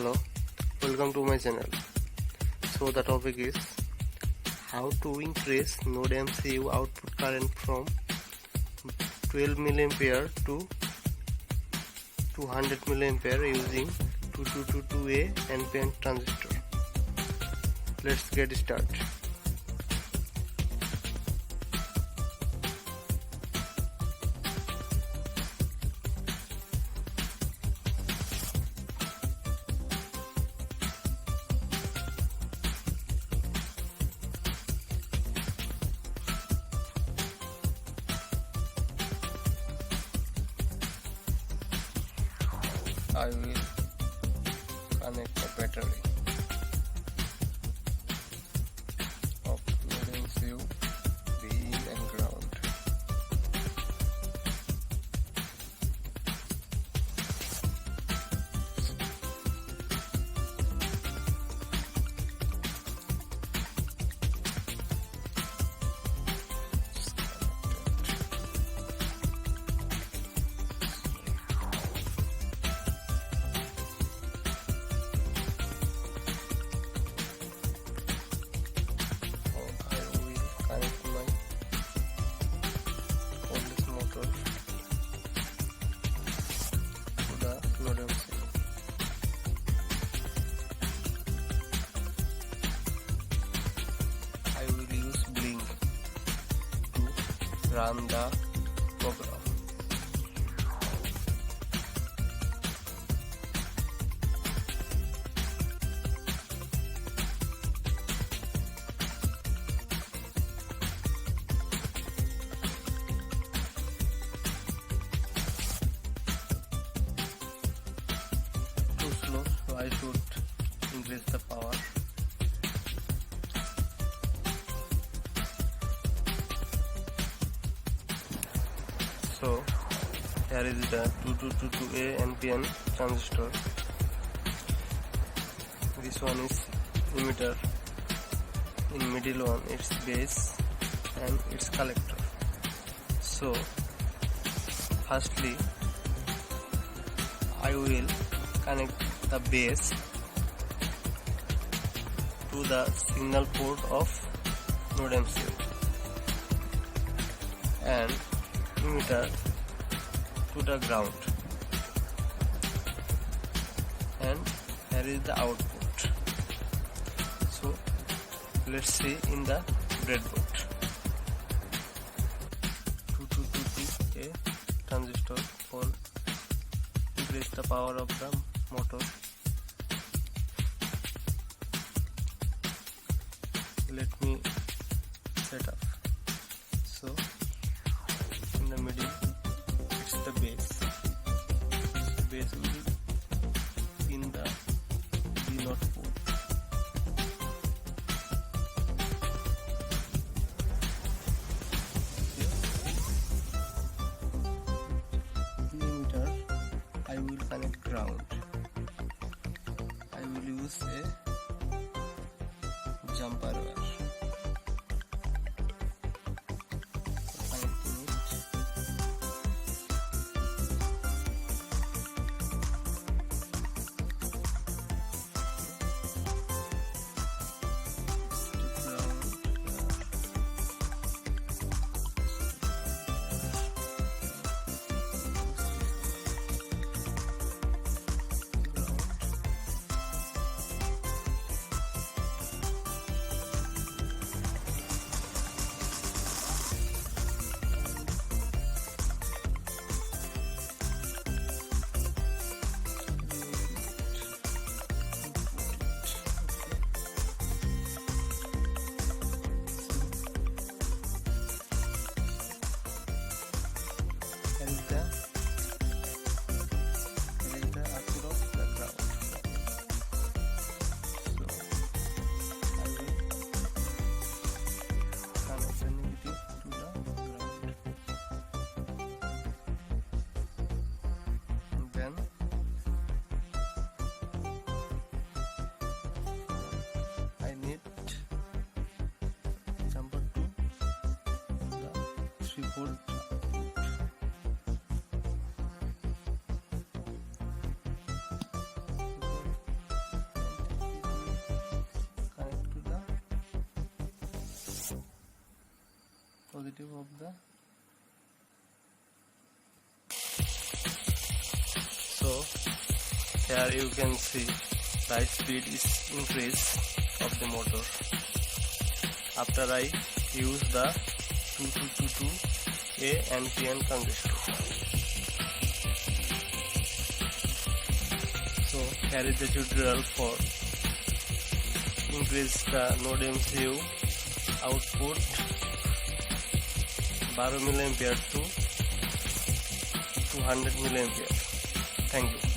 Hello, welcome to my channel. So the topic is how to increase NodeMcu output current from 12 mA to 200 mA using 2222A NPN transistor. Let's get started. I will connect the battery of NodeMcu in and ground. I will use Blynk to run the program. Too slow, so I should increase the power. So here is the 2222A NPN transistor. This one is emitter. In middle one its base and its collector. So firstly I will connect the base to the signal port of NodeMcu and emitter to the ground, and here is the output. So let's see in the breadboard. 2222A transistor for increase the power of the motor. Let me set up. So in the middle it's the base. Base will be in the D0 port. Emitter I will connect ground. I will use a jumper wire. positive of the. So here you can see the speed is increase of the motor after I use the 2222A NPN transistor. So here is the tutorial for increase the NodeMcu output 12 mA to 200 mA. Thank you.